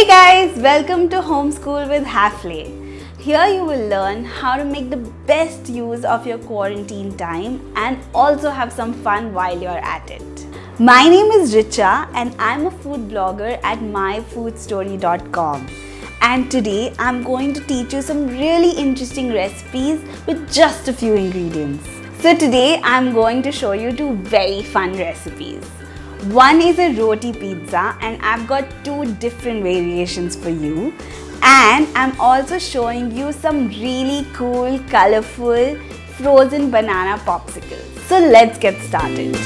Hey guys, welcome to Homeschool with Hafele. Here you will learn how to make the best use of your quarantine time and also have some fun while you're at it. My name is Richa and I'm a food blogger at myfoodstory.com. And today I'm going to teach you some really interesting recipes with just a few ingredients. So today I'm going to show you two very fun recipes. One is a roti pizza and I've got two different variations for you. And I'm also showing you some really cool, colorful frozen banana popsicles. So let's get started.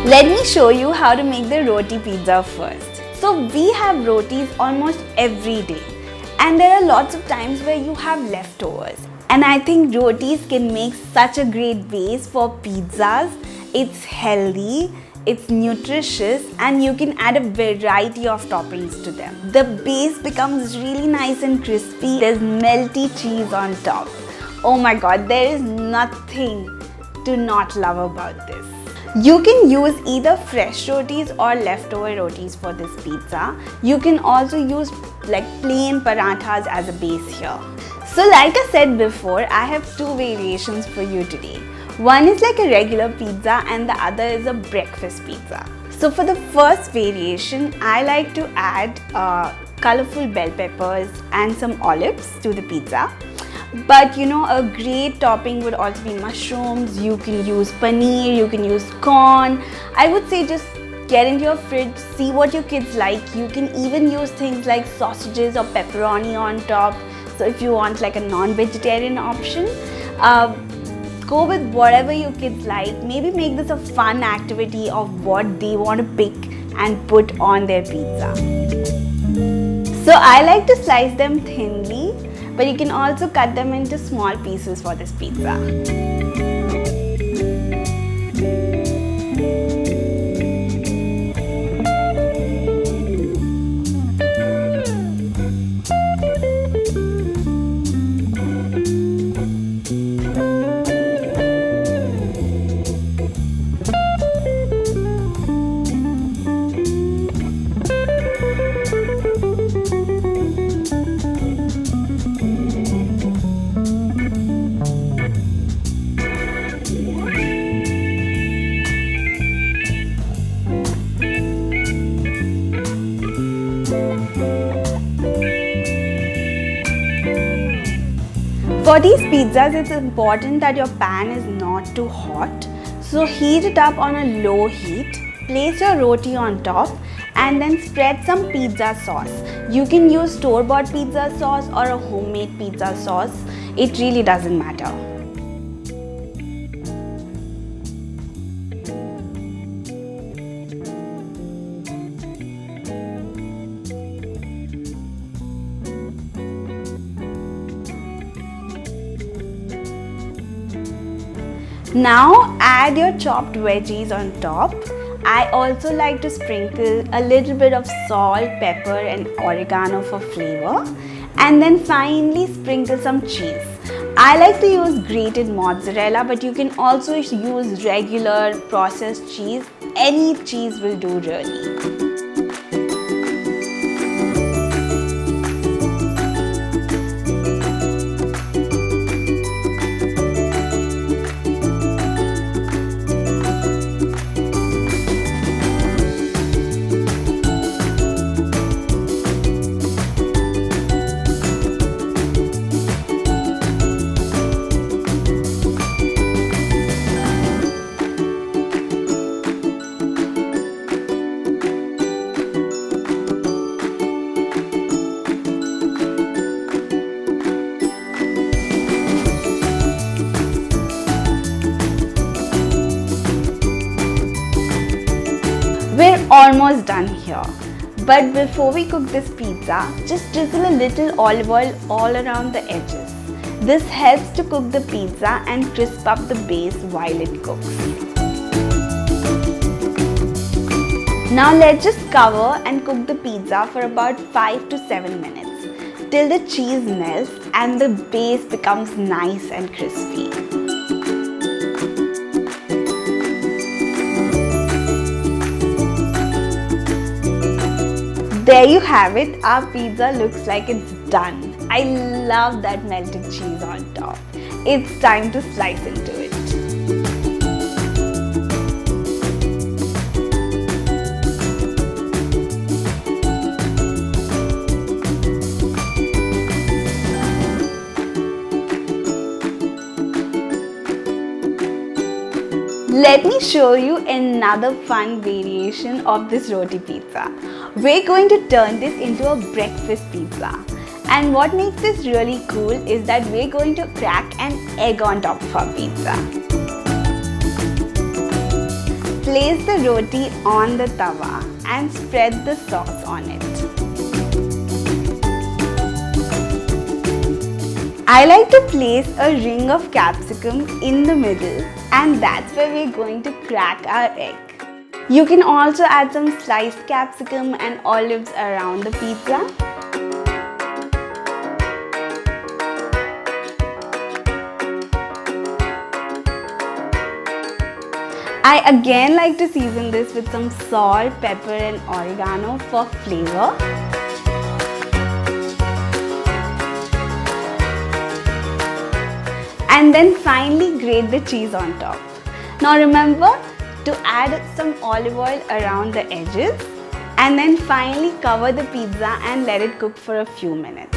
Let me show you how to make the roti pizza first. So we have rotis almost every day and there are lots of times where you have leftovers. And I think rotis can make such a great base for pizzas. It's healthy, it's nutritious and you can add a variety of toppings to them. The base becomes really nice and crispy. There's melty cheese on top. Oh my god, there is nothing to not love about this. You can use either fresh rotis or leftover rotis for this pizza. You can also use like plain parathas as a base here. So like I said before, I have two variations for you today. One is like a regular pizza and the other is a breakfast pizza. So for the first variation, I like to add colorful bell peppers and some olives to the pizza. But you know, a great topping would also be mushrooms. You can use paneer, you can use corn. I would say just get into your fridge, see what your kids like. You can even use things like sausages or pepperoni on top. So if you want like a non-vegetarian option, go with whatever your kids like. Maybe make this a fun activity of what they want to pick and put on their pizza. So I like to slice them thinly, but you can also cut them into small pieces for this pizza. For these pizzas, it's important that your pan is not too hot. So heat it up on a low heat, place your roti on top and then spread some pizza sauce. You can use store-bought pizza sauce or a homemade pizza sauce. It really doesn't matter. Now add your chopped veggies on top. I also like to sprinkle a little bit of salt, pepper and oregano for flavor. And then finally sprinkle some cheese. I like to use grated mozzarella, but you can also use regular processed cheese. Any cheese will do really. We're almost done here. But before we cook this pizza, just drizzle a little olive oil all around the edges. This helps to cook the pizza and crisp up the base while it cooks. Now let's just cover and cook the pizza for about 5 to 7 minutes till the cheese melts and the base becomes nice and crispy. There you have it, our pizza looks like it's done. I love that melted cheese on top. It's time to slice into it. Let me show you another fun variation of this roti pizza. We're going to turn this into a breakfast pizza. And what makes this really cool is that we're going to crack an egg on top of our pizza. Place the roti on the tawa and spread the sauce on it. I like to place a ring of capsicum in the middle, and that's where we're going to crack our egg. You can also add some sliced capsicum and olives around the pizza. I again like to season this with some salt, pepper and oregano for flavor. And then finally grate the cheese on top. Now remember to add some olive oil around the edges and then finally cover the pizza and let it cook for a few minutes.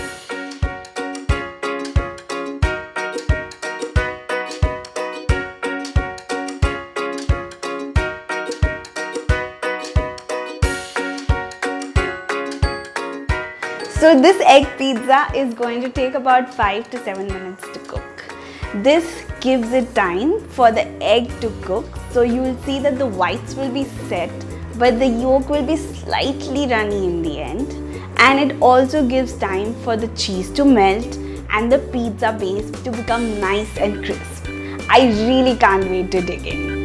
So this egg pizza is going to take about 5 to 7 minutes to cook. This gives it time for the egg to cook, so you will see that the whites will be set but the yolk will be slightly runny in the end, and it also gives time for the cheese to melt and the pizza base to become nice and crisp. I really can't wait to dig in.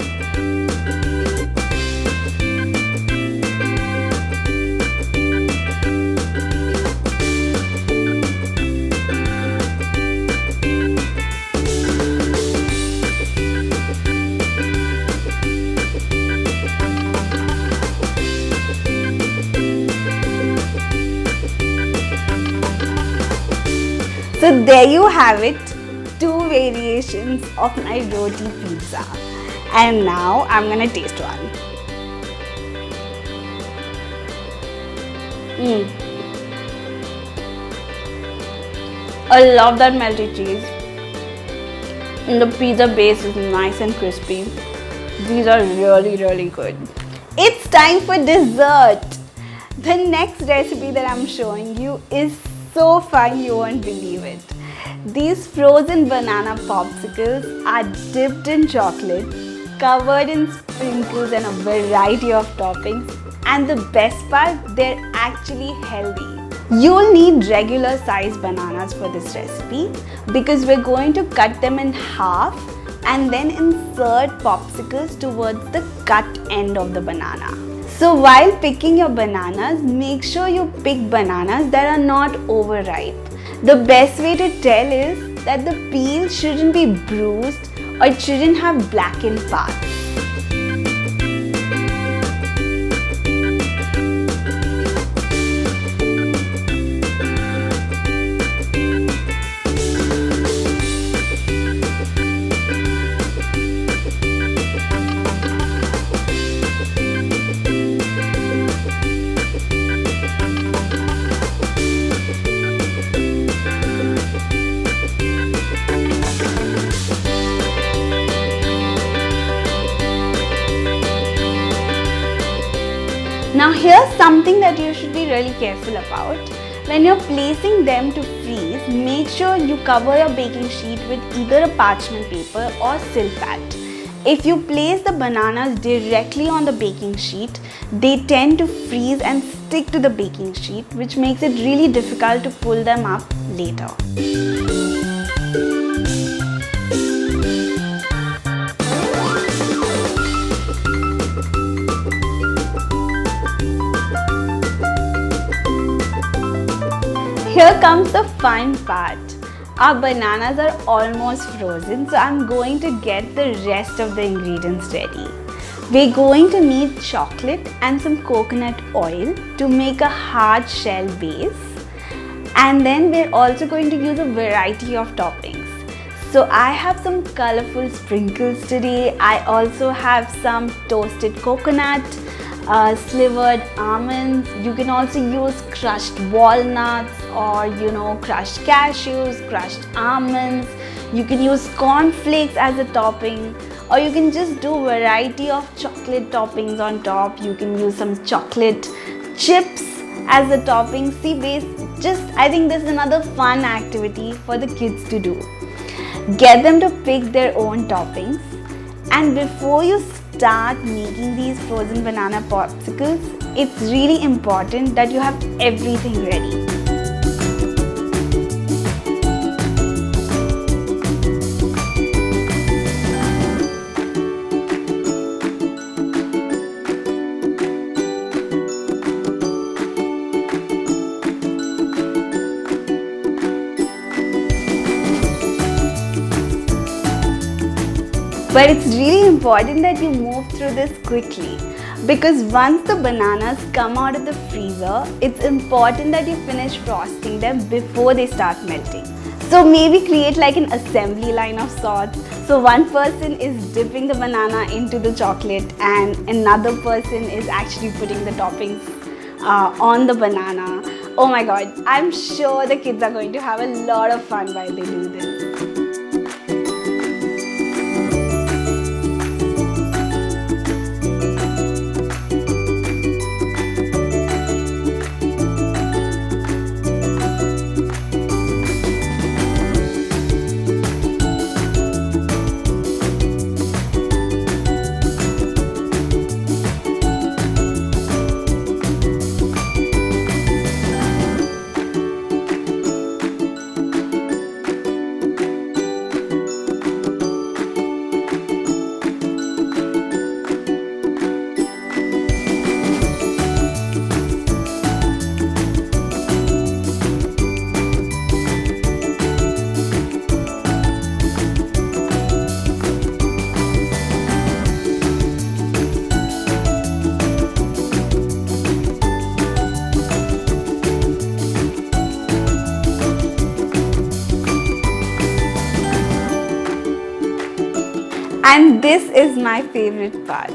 So there you have it, 2 variations of my roti pizza. And now I'm gonna taste one. I love that melty cheese. And the pizza base is nice and crispy. These are really good. It's time for dessert. The next recipe that I'm showing you is so fun you won't believe it. These frozen banana popsicles are dipped in chocolate, covered in sprinkles and a variety of toppings, and the best part, they're actually healthy. You'll need regular sized bananas for this recipe because we're going to cut them in half and then insert popsicles towards the cut end of the banana. So while picking your bananas, make sure you pick bananas that are not overripe. The best way to tell is that the peel shouldn't be bruised or it shouldn't have blackened parts. Now here's something that you should be really careful about. When you're placing them to freeze, make sure you cover your baking sheet with either a parchment paper or silk pad. If you place the bananas directly on the baking sheet, they tend to freeze and stick to the baking sheet, which makes it really difficult to pull them up later. Here comes the fun part. Our bananas are almost frozen, so I'm going to get the rest of the ingredients ready. We're going to need chocolate and some coconut oil to make a hard shell base. And then we're also going to use a variety of toppings. So I have some colorful sprinkles today. I also have some toasted coconut, slivered almonds. You can also use crushed walnuts or crushed cashews, crushed almonds. You can use cornflakes as a topping, or you can just do a variety of chocolate toppings on top. You can use some chocolate chips as a topping. See, I think this is another fun activity for the kids to do. Get them to pick their own toppings, and before you start making these frozen banana popsicles, it's really important that you have everything ready. But it's really important that you move through this quickly, because once the bananas come out of the freezer, it's important that you finish frosting them before they start melting. So maybe create like an assembly line of sorts. So one person is dipping the banana into the chocolate and another person is actually putting the toppings on the banana. Oh my god, I'm sure the kids are going to have a lot of fun while they do this. And this is my favorite part.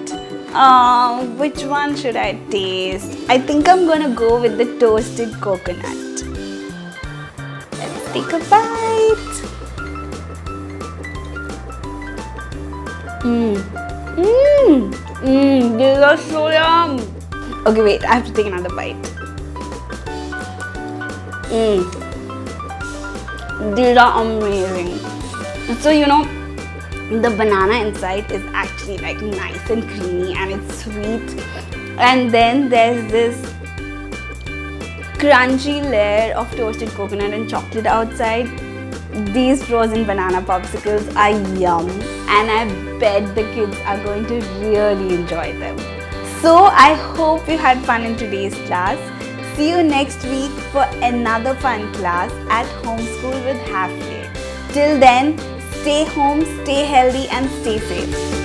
Which one should I taste? I think I'm gonna go with the toasted coconut. Let's take a bite. These are so yum. Okay, wait, I have to take another bite. These are amazing. So the banana inside is actually like nice and creamy and it's sweet, and then there's this crunchy layer of toasted coconut and chocolate outside. These frozen banana popsicles are yum, and I bet the kids are going to really enjoy them. So I hope you had fun in today's class. See you next week for another fun class at Homeschool with Hafele. Till then, stay home, stay healthy and stay safe.